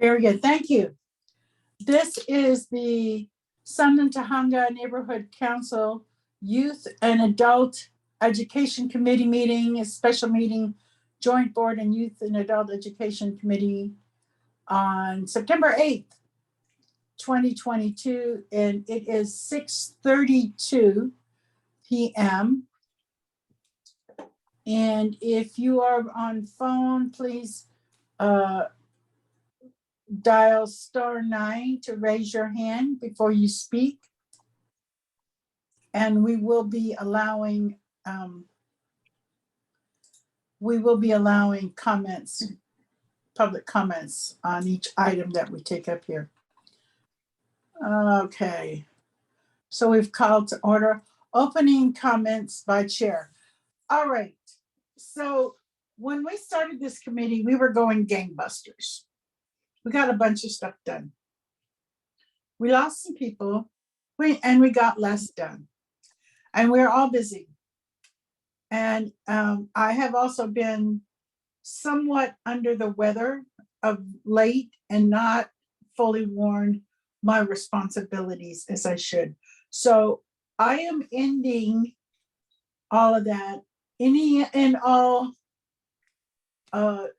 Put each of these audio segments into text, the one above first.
Very good, thank you. This is the Sunderland Tahunga Neighborhood Council Youth and Adult Education Committee meeting, a special meeting, Joint Board and Youth and Adult Education Committee on September 8th, 2022, and it is 6:32 p.m. And if you are on phone, please dial *9 to raise your hand before you speak. And we will be allowing comments, public comments on each item that we take up here. Okay, so we've called to order opening comments by chair. All right, so when we started this committee, we were going gangbusters. We got a bunch of stuff done. We lost some people, and we got less done. And we're all busy. And I have also been somewhat under the weather of late and not fully worn my responsibilities as I should. So I am ending all of that. Any and all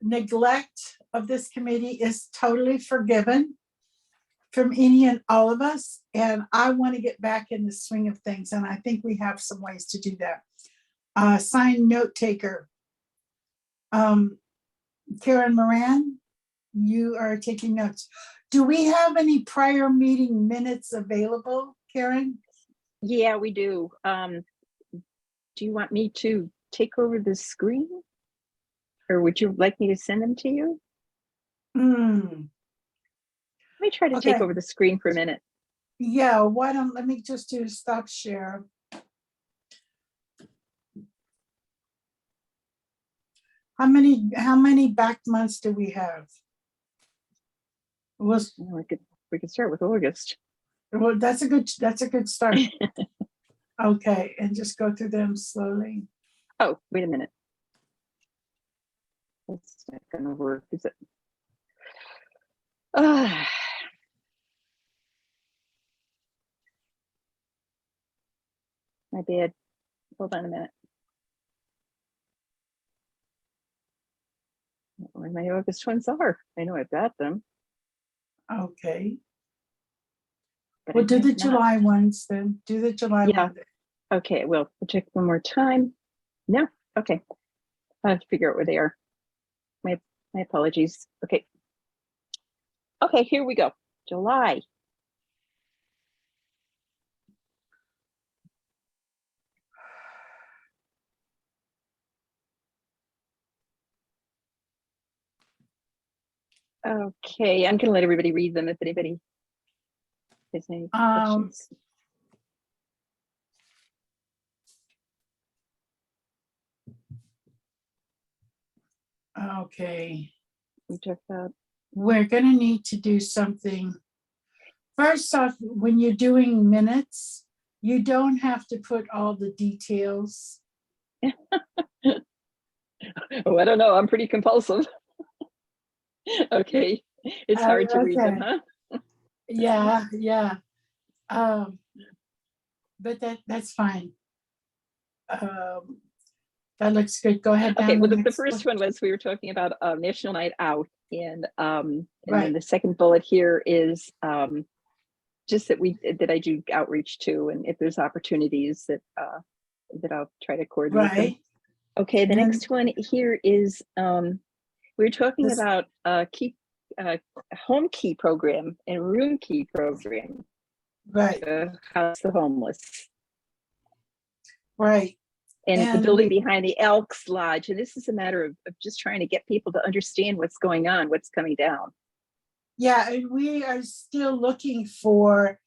neglect of this committee is totally forgiven from any and all of us. And I want to get back in the swing of things. And I think we have some ways to do that. Sign note taker. Karen Moran, you are taking notes. Do we have any prior meeting minutes available, Karen? Yeah, we do. Do you want me to take over the screen? Or would you like me to send them to you? Let me try to take over the screen for a minute. Yeah, let me just do stop share. How many back months do we have? We could start with August. Well, that's a good start. Okay, and just go through them slowly. Oh, wait a minute. That's not gonna work, is it? My bad. Hold on a minute. Where my August ones are. I know I've got them. Okay. But Well, do the July ones then. Do the July one. Okay, well, we'll check one more time. No, okay. I have to figure out where they are. My apologies. Okay. Okay, here we go. July. Okay, I'm gonna let everybody read them if anybody has any questions. Okay. We took that. We're gonna need to do something. First off, when you're doing minutes, you don't have to put all the details. Oh, I don't know. I'm pretty compulsive. Okay, it's hard to read them, huh? Yeah. But that's fine. That looks good. Go ahead. Okay, well, the first one was we were talking about National Night Out, and then the second bullet here is just that I do outreach to, and if there's opportunities that I'll try to coordinate. Them. Okay, the next one here is we're talking about home key program and room key program. Right. House the homeless. Right. And the building behind the Elks Lodge. And this is a matter of just trying to get people to understand what's going on, what's coming down. Yeah, and we are still looking for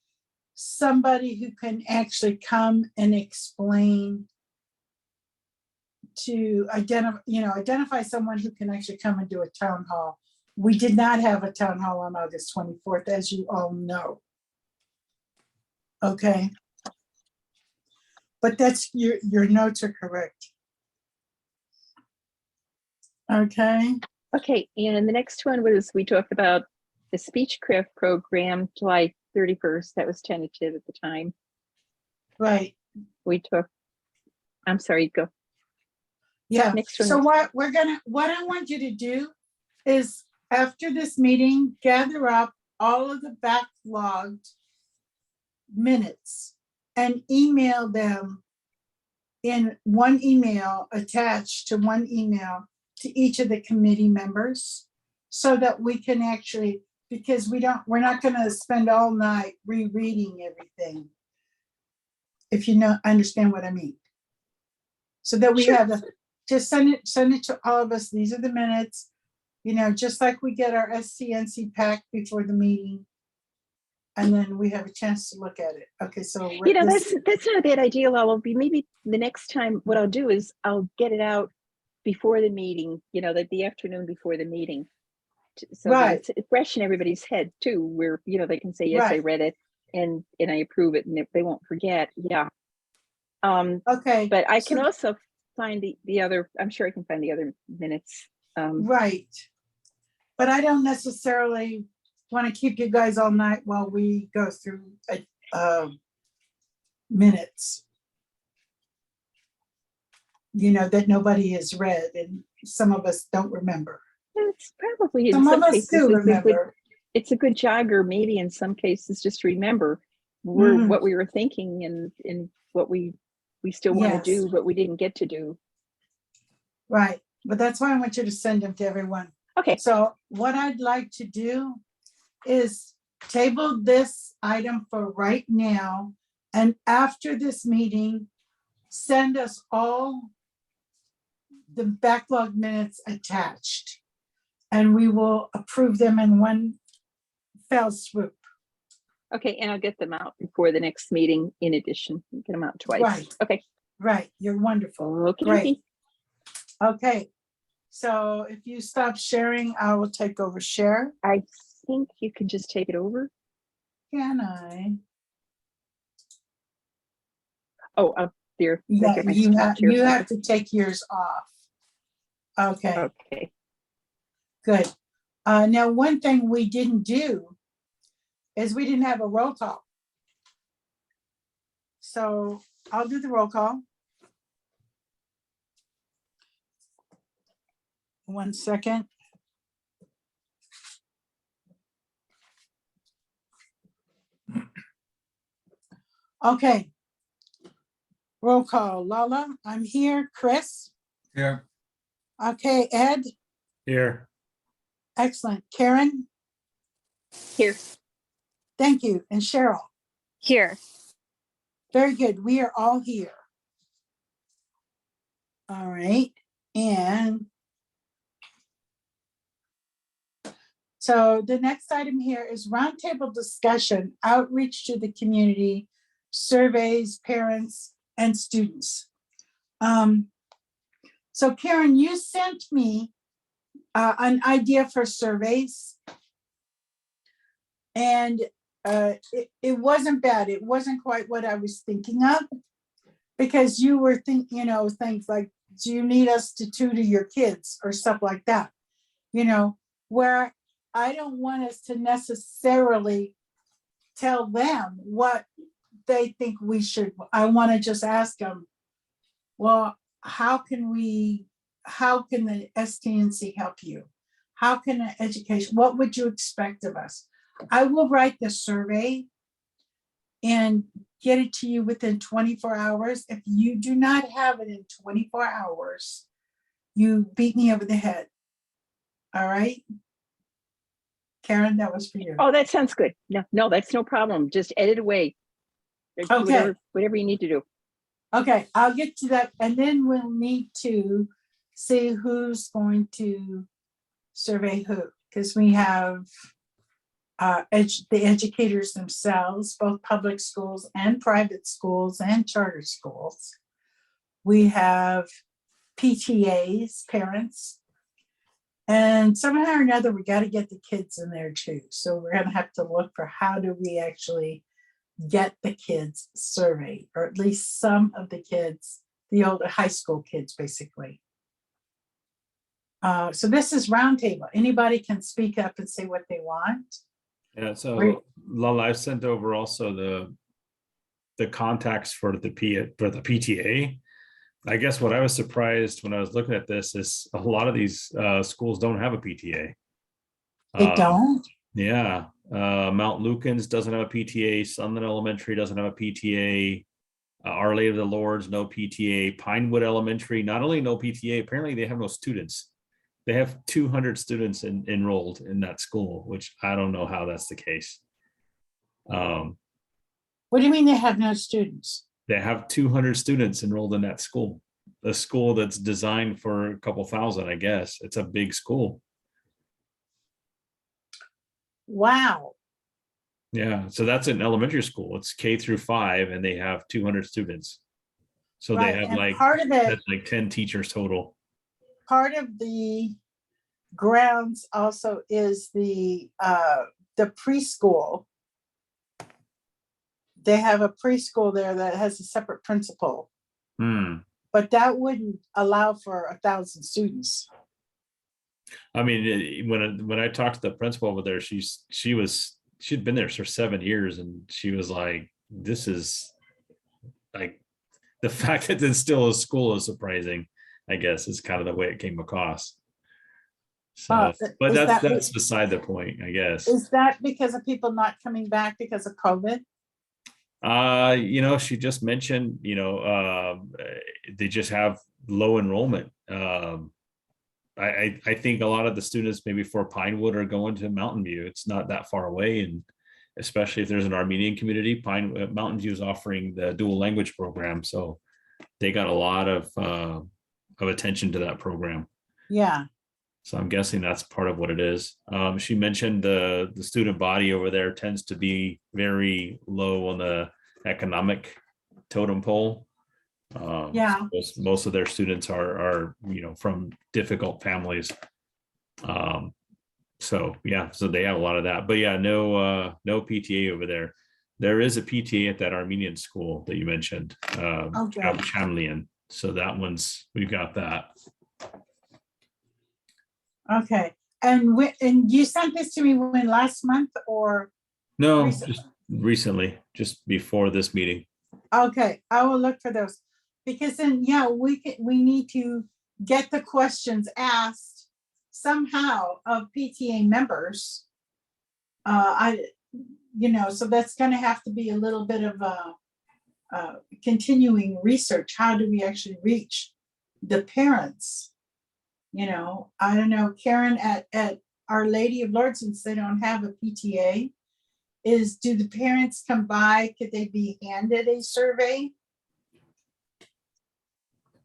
somebody who can actually come and explain, to identify someone who can actually come and do a town hall. We did not have a town hall on August 24th, as you all know. Okay. But that's your notes are correct. Okay. Okay, and the next one was we talked about the Speechcraft program, July 31st, that was tentative at the time. Right. We took, I'm sorry, go. Yeah. Next one. So what I want you to do is after this meeting, gather up all of the backlogged minutes and email them in one email, attached to one email to each of the committee members, so that we can actually, because we're not gonna spend all night rereading everything. If you understand what I mean. So that we Sure. have just send it to all of us. These are the minutes, just like we get our STNC pack before the meeting. And then we have a chance to look at it. Okay, so that's not a bad idea. I'll be, maybe the next time what I'll do is I'll get it out before the meeting, like the afternoon before the meeting. So right. that it's fresh in everybody's head too, where they can say, yes, right. I read it and I approve it, and if they won't forget. Yeah. Okay. But I can also find the other, I'm sure I can find the other minutes. Right. But I don't necessarily want to keep you guys all night while we go through minutes, that nobody has read and some of us don't remember. It's probably, in some some of us cases, do remember. It's a good jogger, maybe in some cases, just to remember what we were thinking and what we still want to do, but we didn't get to do. Right. But that's why I want you to send them to everyone. Okay. So what I'd like to do is table this item for right now. And after this meeting, send us all the backlog minutes attached. And we will approve them in one fell swoop. Okay, and I'll get them out before the next meeting in addition. Get them out twice. Right. Okay. Right. You're wonderful. Okay. Great. Okay. So if you stop sharing, I will take over share. I think you can just take it over. Can I? Oh, up there. Yeah, you have to take yours off. Okay. Okay. Good. Now, one thing we didn't do is we didn't have a roll call. So I'll do the roll call. 1 second. Okay. Roll call. Lala, I'm here. Chris? Here. Okay. Ed? Here. Excellent. Karen? Here. Thank you. And Cheryl? Here. Very good. We are all here. All right. And so the next item here is roundtable discussion, outreach to the community, surveys, parents, and students. So Karen, you sent me an idea for surveys. And it wasn't bad. It wasn't quite what I was thinking of, because you were thinking, things like, do you need us to tutor your kids or stuff like that? Where I don't want us to necessarily tell them what they think we should. I want to just ask them, well, how can the STNC help you? How can the education, what would you expect of us? I will write the survey and get it to you within 24 hours. If you do not have it in 24 hours, you beat me over the head. All right? Karen, that was for you. Oh, that sounds good. No, that's no problem. Just edit away. Okay. Whatever you need to do. Okay, I'll get to that. And then we'll need to see who's going to survey who, because we have the educators themselves, both public schools and private schools and charter schools. We have PTAs, parents, and somehow or another, we got to get the kids in there too. So we're going to have to look for how do we actually get the kids surveyed, or at least some of the kids, the older high school kids, basically. So this is roundtable. Anybody can speak up and say what they want. Yeah, Great. so Lala, I've sent over also the contacts for the PTA. I guess what I was surprised when I was looking at this is a lot of these schools don't have a PTA. They don't? Yeah. Mount Lukens doesn't have a PTA. Sunland Elementary doesn't have a PTA. Our Lady of the Lords, no PTA. Pinewood Elementary, not only no PTA, apparently they have no students. They have 200 students enrolled in that school, which I don't know how that's the case. What do you mean they have no students? They have 200 students enrolled in that school, a school that's designed for a couple thousand, I guess. It's a big school. Wow. Yeah, so that's an elementary school. It's K-5, and they have 200 students. So Right, they have and like, part of it, that's like 10 teachers total. part of the grounds also is the preschool. They have a preschool there that has a separate principal, but that wouldn't allow for 1,000 students. I mean, when I talked to the principal over there, she'd been there for 7 years, and she was like, "This is like the fact that it's still a school is surprising." I guess is kind of the way it came across. So, but that's beside the point, I guess. Is that because of people not coming back because of COVID? She just mentioned, they just have low enrollment. I think a lot of the students maybe for Pinewood are going to Mountain View. It's not that far away, and especially if there's an Armenian community, Mountain View is offering the dual language program, so they got a lot of attention to that program. Yeah. So I'm guessing that's part of what it is. She mentioned the student body over there tends to be very low on the economic totem pole. Yeah. Most of their students are from difficult families. So they have a lot of that. But yeah, no PTA over there. There is a PTA at that Armenian school that you mentioned, Chamlian. So that we've got that. Okay, and you sent this to me when, last month or? No, just recently, just before this meeting. Okay, I will look for those, because then, we need to get the questions asked somehow of PTA members. So that's gonna have to be a little bit of a continuing research. How do we actually reach the parents? I don't know, Karen, at Our Lady of Lords, since they don't have a PTA, do the parents come by? Could they be handed a survey?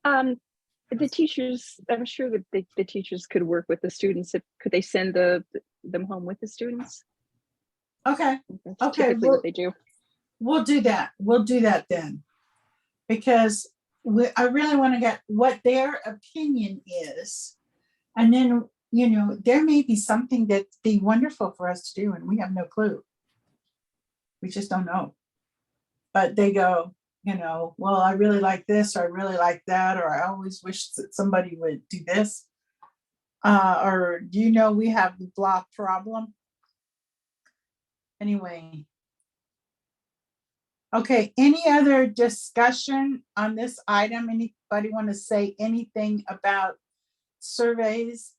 The teachers, I'm sure that the teachers could work with the students. Could they send them home with the students? Okay. That's Okay, typically what they do. We'll do that. We'll do that then, because I really want to get what their opinion is. And then, there may be something that'd be wonderful for us to do, and we have no clue. We just don't know. But they go, well, I really like this, or I really like that, or I always wish that somebody would do this. Or we have the blah problem. Anyway. Okay, any other discussion on this item? Anybody want to say anything about surveys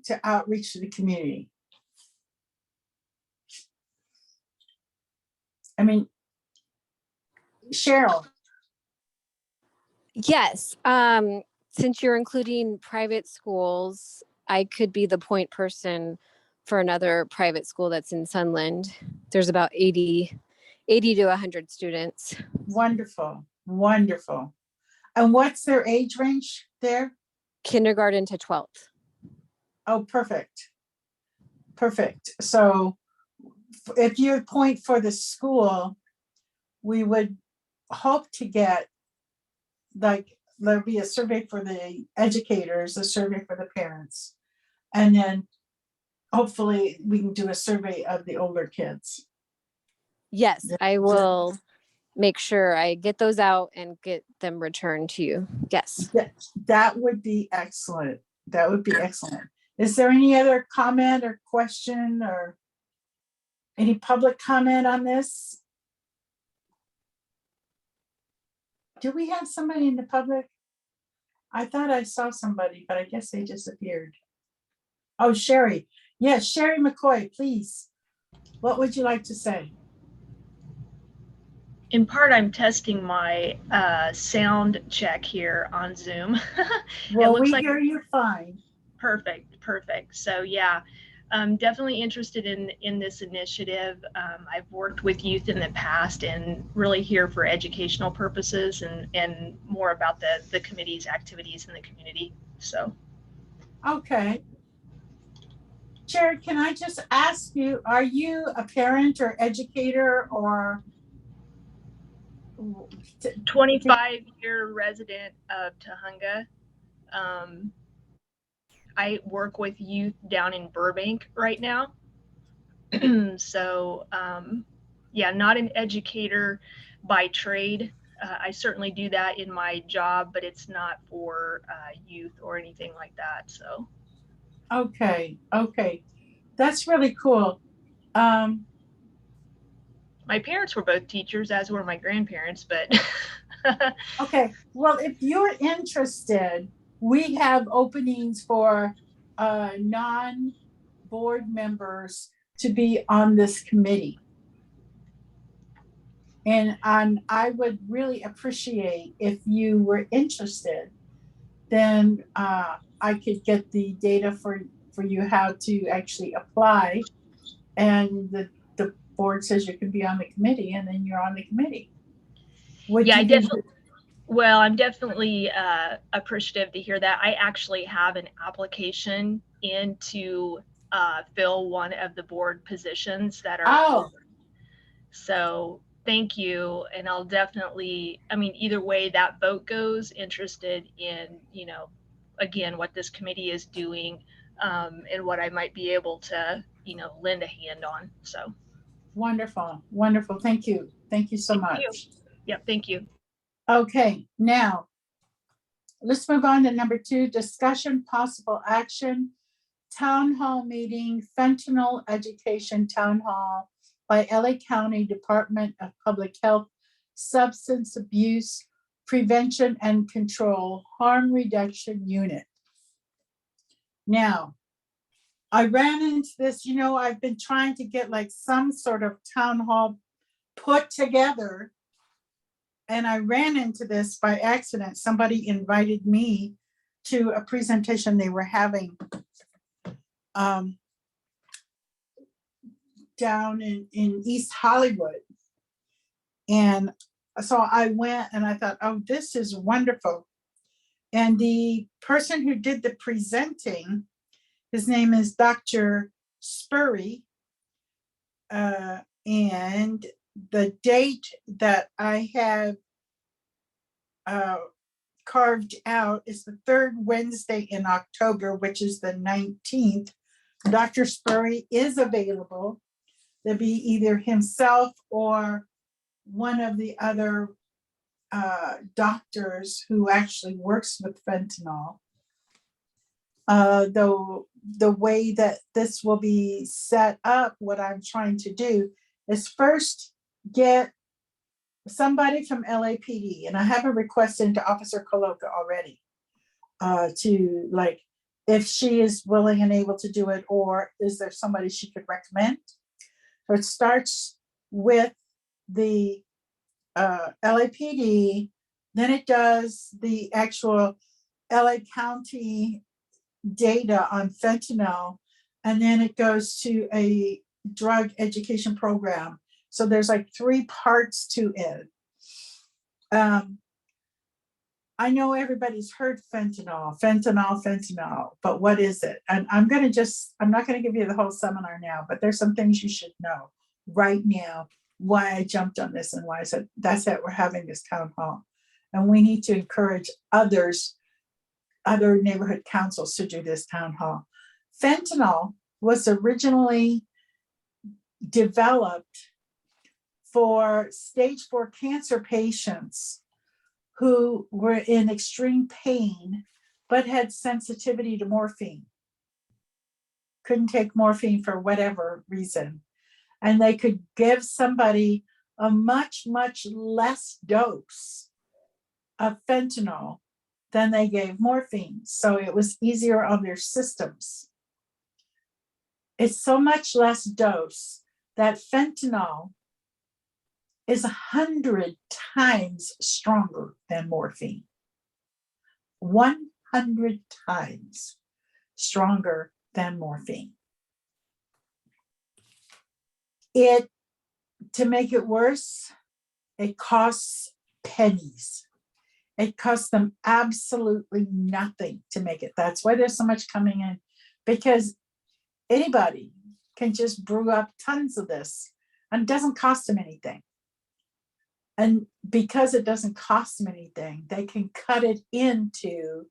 to outreach to the community? I mean, Cheryl. Yes, since you're including private schools, I could be the point person for another private school that's in Sunland. There's about 80 to 100 students. Wonderful, wonderful. And what's their age range there? Kindergarten to 12th. Oh, perfect. Perfect. So if you point for the school, we would hope to get, there'll be a survey for the educators, a survey for the parents, and then hopefully we can do a survey of the older kids. Yes, I will make sure I get those out and get them returned to you. Yes. That would be excellent. That would be excellent. Is there any other comment or question or any public comment on this? Do we have somebody in the public? I thought I saw somebody, but I guess they disappeared. Oh, Sherry. Yes, Sherry McCoy, please. What would you like to say? In part, I'm testing my sound check here on Zoom. Well, looks we like- hear you fine. Perfect. So yeah, I'm definitely interested in this initiative. I've worked with youth in the past and really here for educational purposes and more about the committee's activities in the community. So. Okay. Sherry, can I just ask you, are you a parent or educator or? 25-year resident of Tahunga. I work with youth down in Burbank right now. So yeah, not an educator by trade. I certainly do that in my job, but it's not for youth or anything like that. So. Okay, that's really cool. My parents were both teachers, as were my grandparents, but. Okay, well, if you're interested, we have openings for non-board members to be on this committee. And I would really appreciate if you were interested, then I could get the data for you how to actually apply. And the board says you can be on the committee, and then you're on the committee. Yeah, I definitely. Well, I'm definitely appreciative to hear that. I actually have an application in to fill one of the board positions that are open. So thank you. And I'll definitely, I mean, either way that vote goes, interested in, again, what this committee is doing and what I might be able to, lend a hand on. So. Wonderful. Thank you. Thank you so much. Yep. Thank you. Okay, now let's move on to number 2, discussion possible action, town hall meeting, fentanyl education town hall by LA County Department of Public Health, Substance Abuse Prevention and Control Harm Reduction Unit. Now, I ran into this, I've been trying to get like some sort of town hall put together. And I ran into this by accident. Somebody invited me to a presentation they were having down in East Hollywood. And so I went and I thought, oh, this is wonderful. And the person who did the presenting, his name is Dr. Spurry. And the date that I have carved out is the 3rd Wednesday in October, which is the 19th. Dr. Spurry is available. There'll be either himself or one of the other doctors who actually works with fentanyl. Though the way that this will be set up, what I'm trying to do is first get somebody from LAPD, and I have a request into Officer Coloca already to, like, if she is willing and able to do it, or is there somebody she could recommend. So it starts with the LAPD, then it does the actual LA County data on fentanyl, and then it goes to a drug education program. So there's like 3 parts to it. I know everybody's heard fentanyl, but what is it? And I'm not going to give you the whole seminar now, but there's some things you should know right now, why I jumped on this and why I said, that's it, we're having this town hall. And we need to encourage other neighborhood councils to do this town hall. Fentanyl was originally developed for stage 4 cancer patients who were in extreme pain but had sensitivity to morphine. Couldn't take morphine for whatever reason. And they could give somebody a much, much less dose of fentanyl than they gave morphine. So it was easier on their systems. It's so much less dose that fentanyl is 100 times stronger than morphine. 100 times stronger than morphine. To make it worse, it costs pennies. It costs them absolutely nothing to make it. That's why there's so much coming in, because anybody can just brew up tons of this and it doesn't cost them anything. And because it doesn't cost them anything, they can cut it into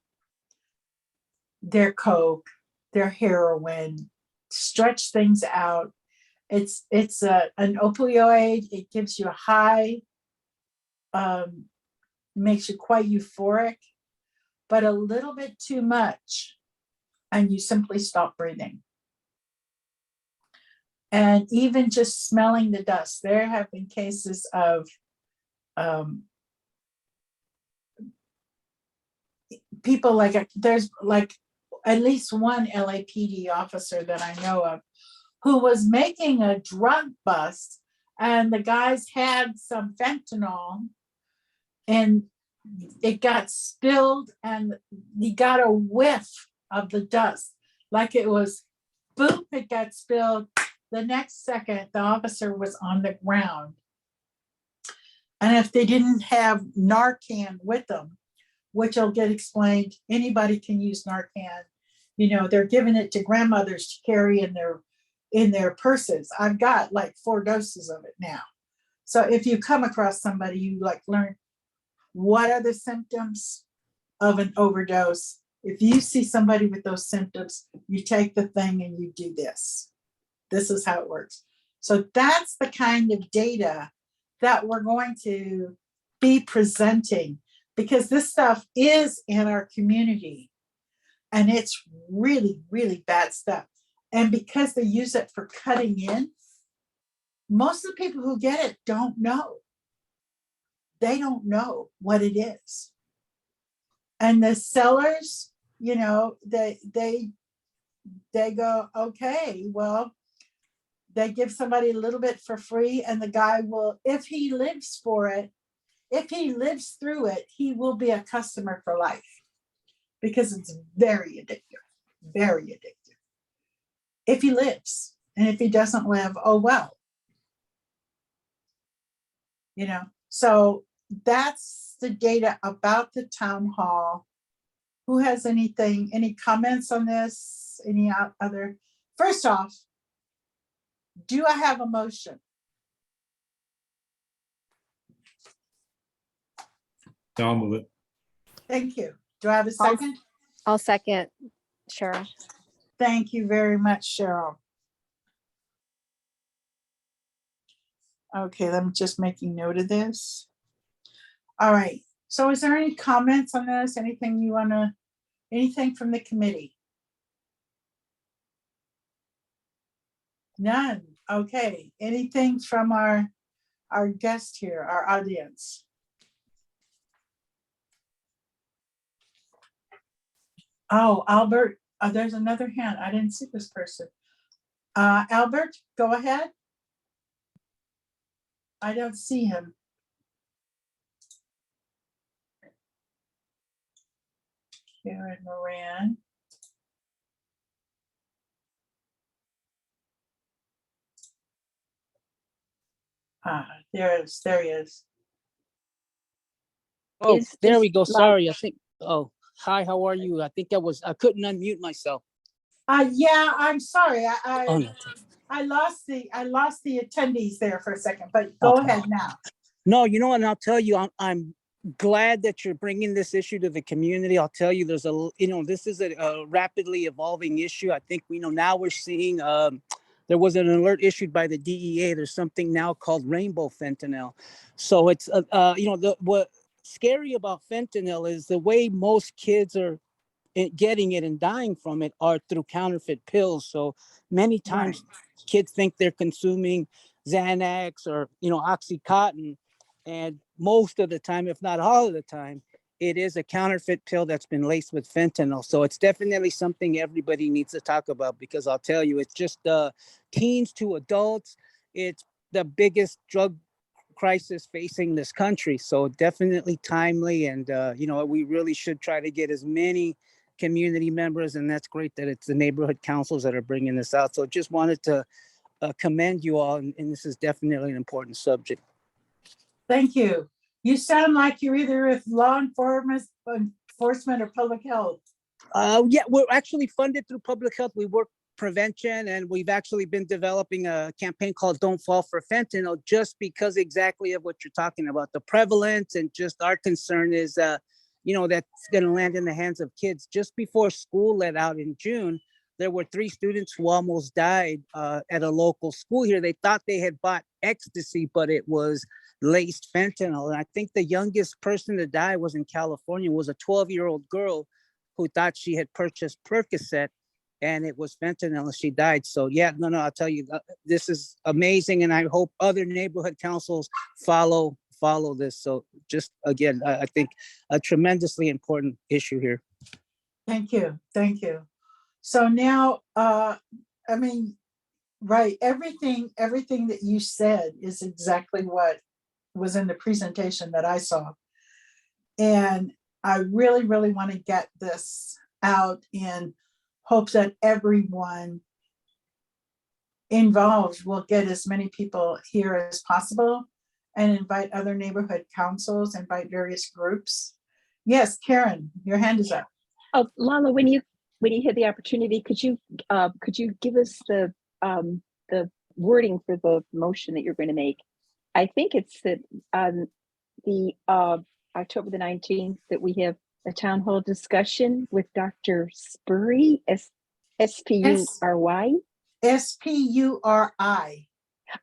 their coke, their heroin, stretch things out. It's an opioid. It gives you a high, makes you quite euphoric, but a little bit too much, and you simply stop breathing. And even just smelling the dust, there have been cases of people there's at least one LAPD officer that I know of who was making a drug bust, and the guys had some fentanyl and it got spilled and he got a whiff of the dust. Like it was, boom, it got spilled. The next second, the officer was on the ground. And if they didn't have Narcan with them, which will get explained, anybody can use Narcan. You know, they're giving it to grandmothers to carry in their purses. I've got like 4 doses of it now. So if you come across somebody, you learn what are the symptoms of an overdose. If you see somebody with those symptoms, you take the thing and you do this. This is how it works. So that's the kind of data that we're going to be presenting, because this stuff is in our community and it's really, really bad stuff. And because they use it for cutting in, most of the people who get it don't know. They don't know what it is. And the sellers, you know, they go, okay, well, they give somebody a little bit for free, and the guy will, if he lives for it, if he lives through it, he will be a customer for life, because it's very addictive, very addictive. If he lives, and if he doesn't live, oh well. You know, so that's the data about the town hall. Who has any comments on this? Any other? First off, do I have a motion? I'll move it. Thank you. Do I have a second? I'll second, Cheryl. Thank you very much, Cheryl. Okay, I'm just making note of this. All right. So is there any comments on this? Anything from the committee? None. Okay. Anything from our guest here, our audience? Oh, Albert, there's another hand. I didn't see this person. Albert, go ahead. I don't see him. Karen Moran. There he is. Oh, Is there this we go. loud? Sorry, I think. Oh, hi. How are you? I think I couldn't unmute myself. Yeah, I'm sorry. Oh, no. I lost the attendees there for a second, but go ahead now. No, you know what? And I'll tell you, I'm glad that you're bringing this issue to the community. I'll tell you, this is a rapidly evolving issue. I think now we're seeing. There was an alert issued by the DEA. There's something now called rainbow fentanyl. So it's what's scary about fentanyl is the way most kids are getting it and dying from it are through counterfeit pills. So many times kids think they're consuming Xanax or, Oxycontin. And most of the time, if not all of the time, it is a counterfeit pill that's been laced with fentanyl. So it's definitely something everybody needs to talk about, because I'll tell you, it's just teens to adults. It's the biggest drug crisis facing this country. So definitely timely. And, we really should try to get as many community members. And that's great that it's the neighborhood councils that are bringing this out. So just wanted to commend you all. And this is definitely an important subject. Thank you. You sound like you're either with law enforcement or public health. Yeah, we're actually funded through public health. We work prevention, and we've actually been developing a campaign called Don't Fall for Fentanyl, just because exactly of what you're talking about, the prevalence, and just our concern is, that's going to land in the hands of kids. Just before school let out in June, there were 3 students who almost died at a local school here. They thought they had bought ecstasy, but it was laced fentanyl. And I think the youngest person to die was in California, was a 12-year-old girl who thought she had purchased Percocet and it was fentanyl, and she died. So yeah, no, I'll tell you, this is amazing. And I hope other neighborhood councils follow this. So just again, I think a tremendously important issue here. Thank you. Thank you. So now, everything that you said is exactly what was in the presentation that I saw. And I really, really want to get this out in hopes that everyone involved will get as many people here as possible, and invite other neighborhood councils, invite various groups. Yes, Karen, your hand is up. Oh, Lala, when you had the opportunity, could you give us the wording for the motion that you're going to make? I think it's that the October the 19th that we have a town hall discussion with Dr. Spurry, S-P-U-R-Y? S-P-U-R-I.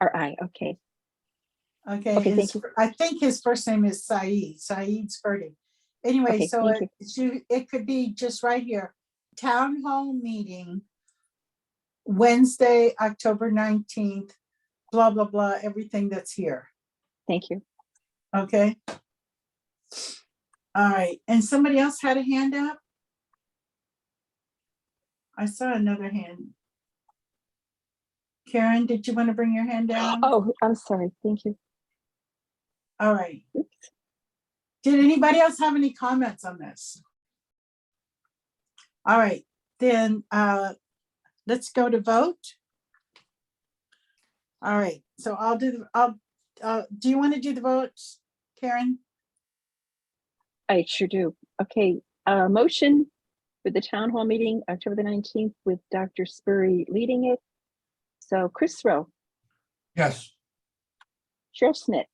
R-I, okay. Okay, Okay, thank you. I think his first name is Saeed Spurdy. Anyway, Okay, so thank it could be just right here. Town hall meeting, Wednesday, October 19th, blah, blah, blah, everything that's here. Thank you. Okay. All right, and somebody else had a hand up? I saw another hand. Karen, did you want to bring your hand down? Oh, I'm sorry, thank you. All right. Oops. Did anybody else have any comments on this? All right, then let's go to vote. All right, so do you want to do the votes, Karen? I sure do. Okay, motion for the town hall meeting, October the 19th, with Dr. Spurry leading it. So Chris Rowe. Yes. Cheryl Smith.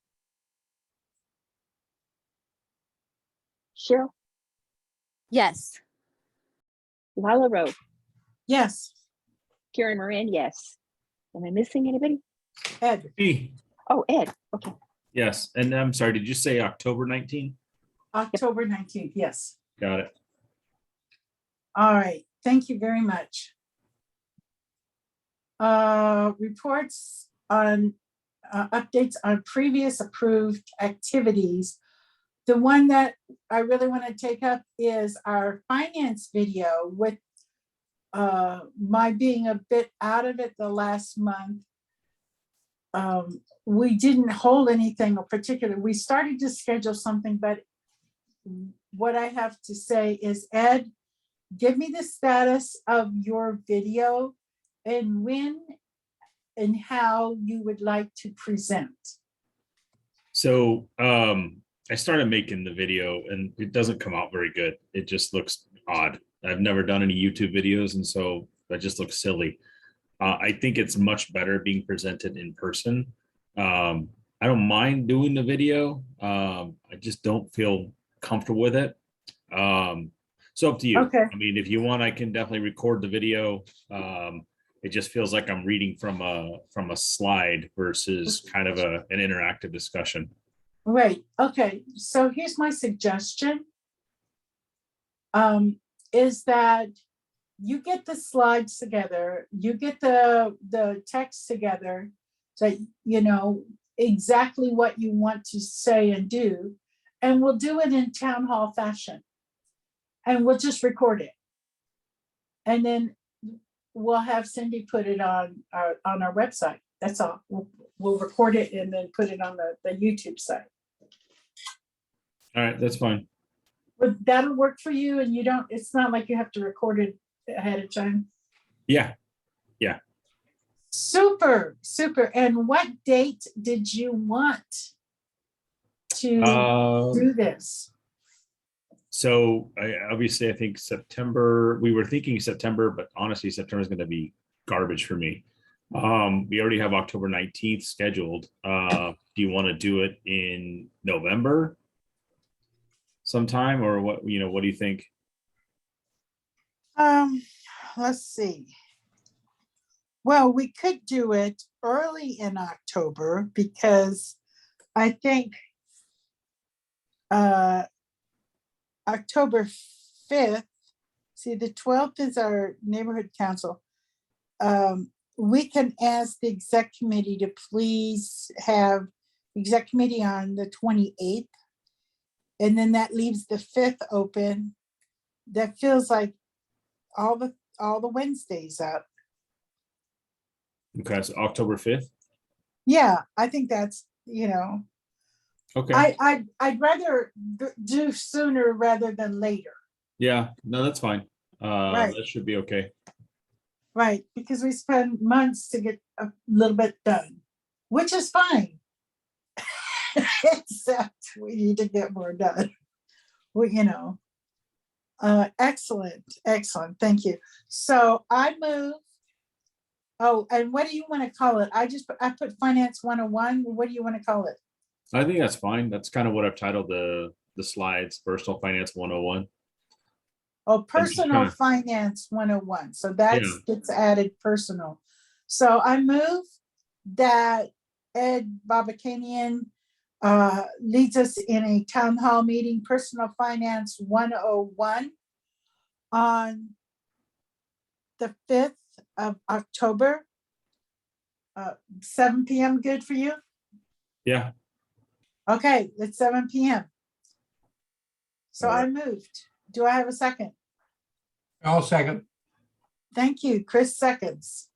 Cheryl. Yes. Lala Rowe. Yes. Karen Moran, yes. Am I missing anybody? Ed. Me. Oh, Ed. Okay. Yes. And I'm sorry, did you say October 19th? October 19th, yes. Got it. All right, thank you very much. Reports on updates on previous approved activities. The one that I really want to take up is our finance video. With my being a bit out of it the last month, we didn't hold anything particular. We started to schedule something, but what I have to say is, Ed, give me the status of your video and when and how you would like to present. So I started making the video and it doesn't come out very good. It just looks odd. I've never done any YouTube videos, and so that just looks silly. I think it's much better being presented in person. I don't mind doing the video. I just don't feel comfortable with it. So up to you. Okay. I mean, if you want, I can definitely record the video. It just feels like I'm reading from a slide versus kind of an interactive discussion. Right. Okay. So here's my suggestion. is that you get the slides together, you get the text together, so you know exactly what you want to say and do, and we'll do it in town hall fashion. And we'll just record it. And then we'll have Cindy put it on our website. That's all. We'll record it and then put it on the YouTube site. All right, that's fine. But that'll work for you, and you don't, it's not like you have to record it ahead of time. Yeah. Super, super. And what date did you want to do this? So obviously I think September, we were thinking September, but honestly, September is going to be garbage for me. We already have October 19th scheduled. Do you want to do it in November sometime, or what, what do you think? Let's see. Well, we could do it early in October because I think October 5th, see, the 12th is our neighborhood council. We can ask the exec committee to please have exec committee on the 28th. And then that leaves the 5th open. That feels like all the Wednesdays up. Okay, so October 5th. Yeah, I think that's, Okay. I'd rather do sooner rather than later. Yeah, no, that's fine. Right. That should be okay. Right, because we spend months to get a little bit done, which is fine. Except we need to get more done. Well, excellent, excellent. Thank you. So I move. Oh, and what do you want to call it? I put Finance 101. What do you want to call it? I think that's fine. That's kind of what I've titled the slides, Personal Finance 101. Oh, Personal kinda- Finance 101. So that Yeah. gets added personal. So I move that Ed Babakanian leads us in a town hall meeting, Personal Finance 101, on the 5th of October. 7 p.m. good for you? Yeah. Okay, it's 7 p.m. So All right. I moved. Do I have a second? I'll second. Thank you. Chris seconds.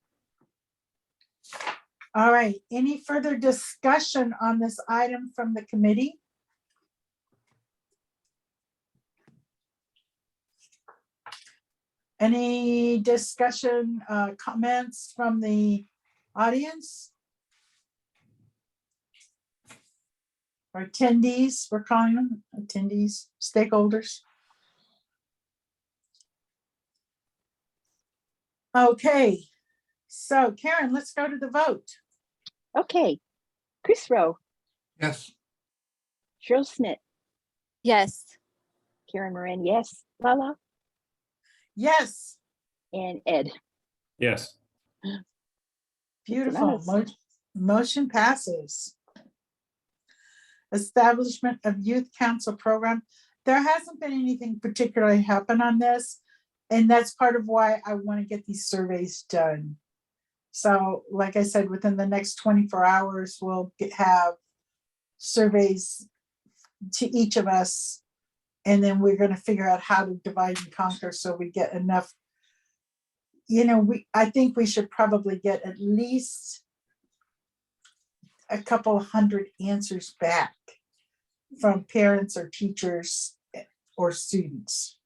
All right. Any further discussion on this item from the committee? Any discussion, comments from the audience? Or attendees, we're calling them attendees, stakeholders. Okay, so Karen, let's go to the vote. Okay. Chris Rowe, Yes. Cheryl Smith, Yes. Karen Moran, yes. Lala, Yes, and Ed. Yes. beautiful. Bananas. Motion passes. Establishment of Youth Council Program. There hasn't been anything particularly happen on this, and that's part of why I want to get these surveys done. So, like I said, within the next 24 hours, we'll have surveys to each of us, and then we're going to figure out how to divide and conquer so we get enough. I think we should probably get at least a couple hundred answers back from parents or teachers or students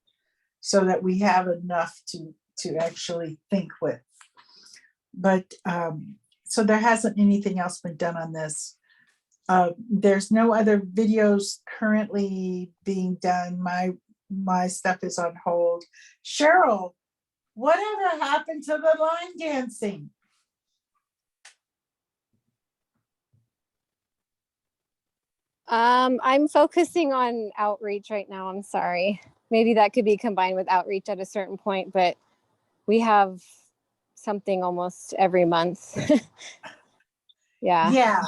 so that we have enough to actually think with. But so there hasn't anything else been done on this. There's no other videos currently being done. My stuff is on hold. Cheryl, whatever happened to the line dancing? I'm focusing on outreach right now. I'm sorry. Maybe that could be combined with outreach at a certain point, but we have something almost every month. Yeah.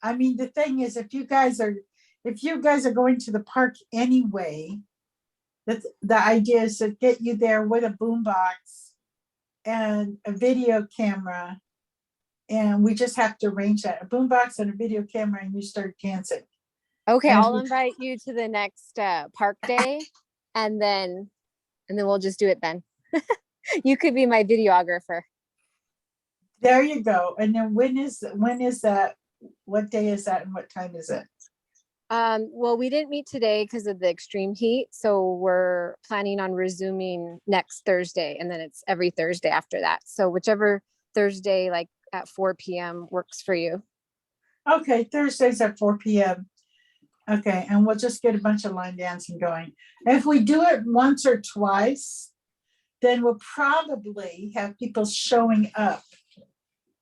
I mean, the thing is, if you guys are going to the park anyway, the idea is to get you there with a boombox and a video camera. And we just have to arrange that, a boombox and a video camera, and you start dancing. Okay, And I'll we- invite you to the next park day, and then we'll just do it then. You could be my videographer. There you go. And then when is that? What day is that and what time is it? Well, we didn't meet today because of the extreme heat, so we're planning on resuming next Thursday, and then it's every Thursday after that. So whichever Thursday, like at 4 p.m. works for you. Okay, Thursdays at 4 p.m. Okay, and we'll just get a bunch of line dancing going. And if we do it once or twice, then we'll probably have people showing up,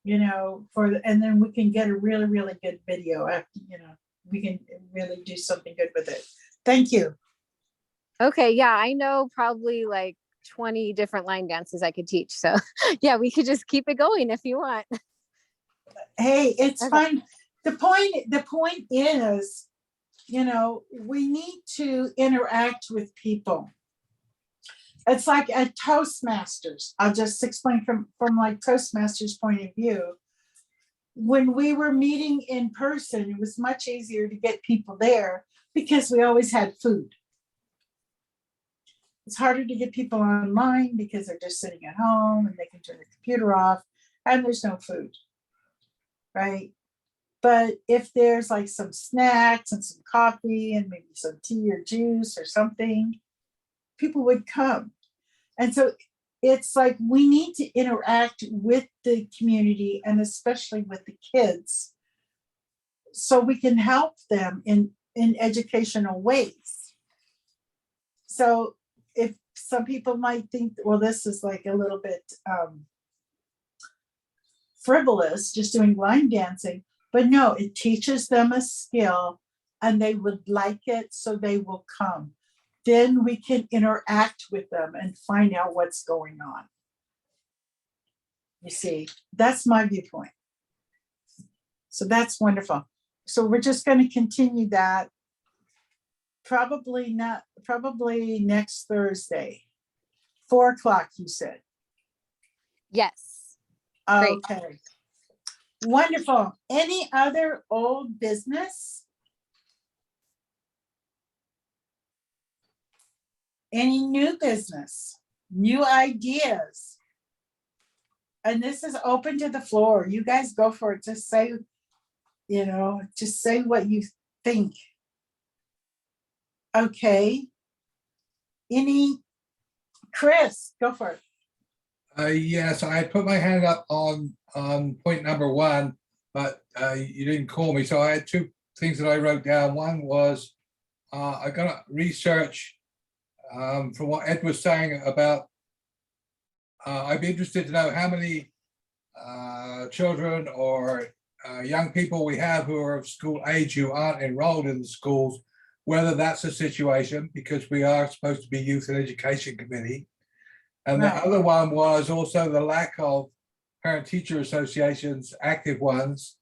and then we can get a really, really good video after, we can really do something good with it. Thank you. Okay, yeah, I know probably like 20 different line dances I could teach. So yeah, we could just keep it going if you want. Hey, it's Okay. fun. The point is, we need to interact with people. It's like at Toastmasters. I'll just explain from like Toastmasters point of view. When we were meeting in person, it was much easier to get people there because we always had food. It's harder to get people online because they're just sitting at home and they can turn the computer off and there's no food, right? But if there's like some snacks and some coffee and maybe some tea or juice or something, people would come. And so it's like we need to interact with the community and especially with the kids so we can help them in educational ways. So if some people might think, well, this is like a little bit frivolous, just doing line dancing, but no, it teaches them a skill and they would like it, so they will come. Then we can interact with them and find out what's going on. You see, that's my viewpoint. So that's wonderful. So we're just going to continue that. Probably next Thursday, 4 o'clock, you said. Yes. Great. Okay. Wonderful. Any other old business? Any new business? New ideas? And this is open to the floor. You guys go for it. Just say, just say what you think. Okay. Chris, go for it. Yes, I put my hand up on point number 1, but you didn't call me. So I had 2 things that I wrote down. One was I got to research from what Ed was saying about, I'd be interested to know how many children or young people we have who are of school age who aren't enrolled in the schools, whether that's a situation, because we are supposed to be Youth and Education Committee. And Right. the other one was also the lack of parent-teacher associations, active ones.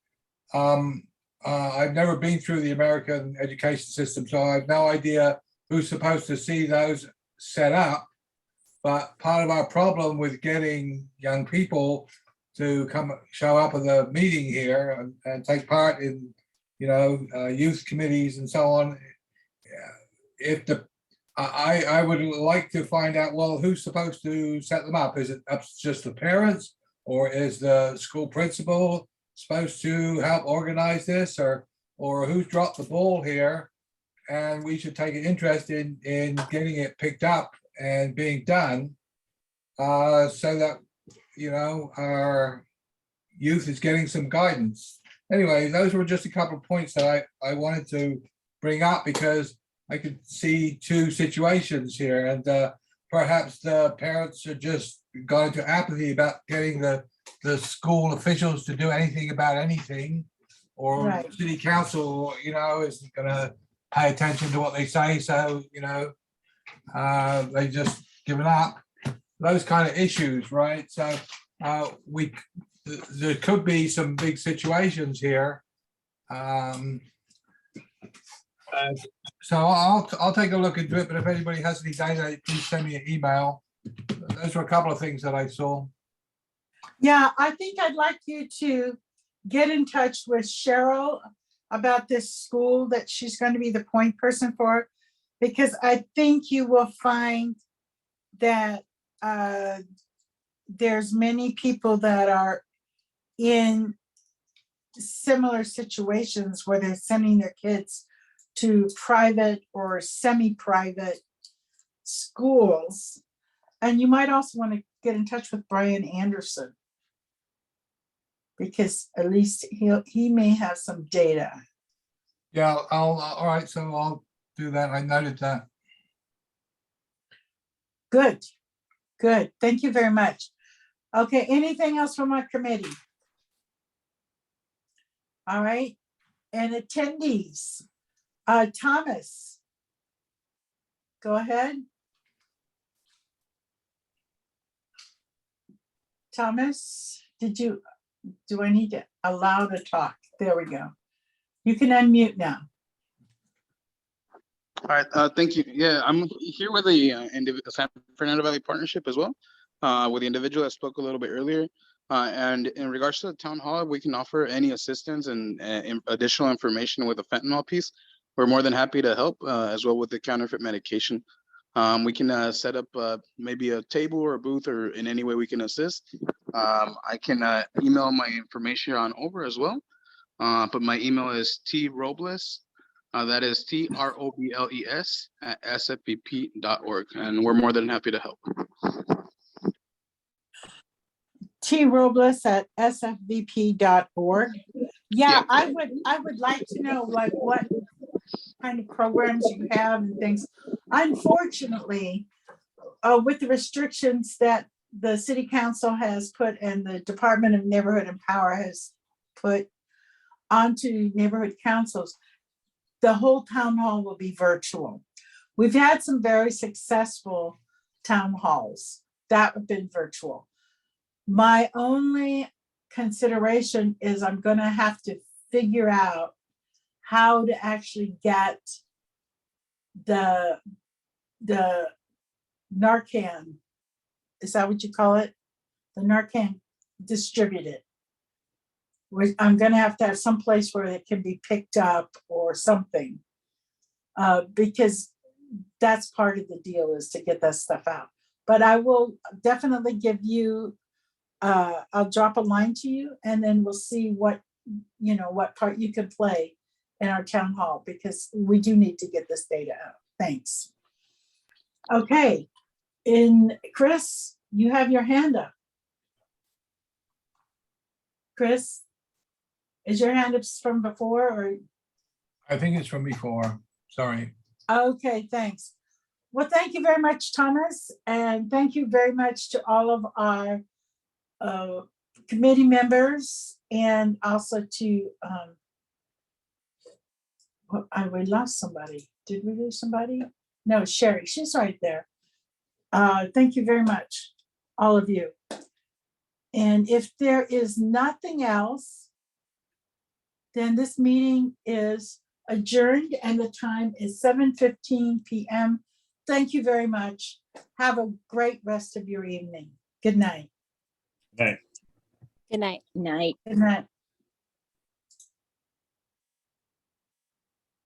I've never been through the American education system, so I have no idea who's supposed to see those set up. But part of our problem with getting young people to show up at the meeting here and take part in, youth committees and so on, I would like to find out, well, who's supposed to set them up? Is it up to just the parents, or is the school principal supposed to help organize this, or who's dropped the ball here? And we should take an interest in getting it picked up and being done, so that, our youth is getting some guidance. Anyway, those were just a couple of points that I wanted to bring up, because I could see 2 situations here, and perhaps the parents are just gone into apathy about getting the school officials to do anything about anything, or Right. city council, isn't going to pay attention to what they say, so they just given up. Those kind of issues, right? So there could be some big situations here. So I'll take a look into it, but if anybody has any data, please send me an email. Those were a couple of things that I saw. Yeah, I think I'd like you to get in touch with Cheryl about this school that she's going to be the point person for, because I think you will find that there's many people that are in similar situations where they're sending their kids to private or semi-private schools. And you might also want to get in touch with Brian Anderson, because at least he may have some data. Yeah, all right, so I'll do that. I noted that. Good, good. Thank you very much. Okay, anything else from our committee? All right, and attendees. Thomas, go ahead. Thomas, do I need to allow to talk? There we go. You can unmute now. All right, thank you. Yeah, I'm here with the San Fernando Valley Partnership as well, with the individual that spoke a little bit earlier. And in regards to the town hall, we can offer any assistance and additional information with the fentanyl piece. We're more than happy to help, as well with the counterfeit medication. We can set up maybe a table or a booth, or in any way we can assist. I can email my information on over as well. But my email is trobles. That is TROBLES at sfvp.org, and we're more than happy to help. T-Robles at sfvp.org. Yeah, Yeah. I would like to know like what kind of programs you have and things. Unfortunately, with the restrictions that the city council has put and the Department of Neighborhood and Power has put onto neighborhood councils, the whole town hall will be virtual. We've had some very successful town halls that have been virtual. My only consideration is I'm gonna have to figure out how to actually get the Narcan, is that what you call it? The Narcan distributed. I'm gonna have to have some place where it can be picked up or something. Because that's part of the deal, is to get that stuff out. But I will definitely give you, I'll drop a line to you, and then we'll see what part you can play in our town hall, because we do need to get this data out. Thanks. Okay, Chris, you have your hand up. Chris, is your hand up from before, or? I think it's from before. Sorry. Okay, thanks. Well, thank you very much, Thomas, and thank you very much to all of our committee members, and also to we lost somebody. Did we lose somebody? No, Sherry, she's right there. Thank you very much, all of you. And if there is nothing else, then this meeting is adjourned, and the time is 7:15 p.m. Thank you very much. Have a great rest of your evening. Good night. Right. Good night. Night. Good night.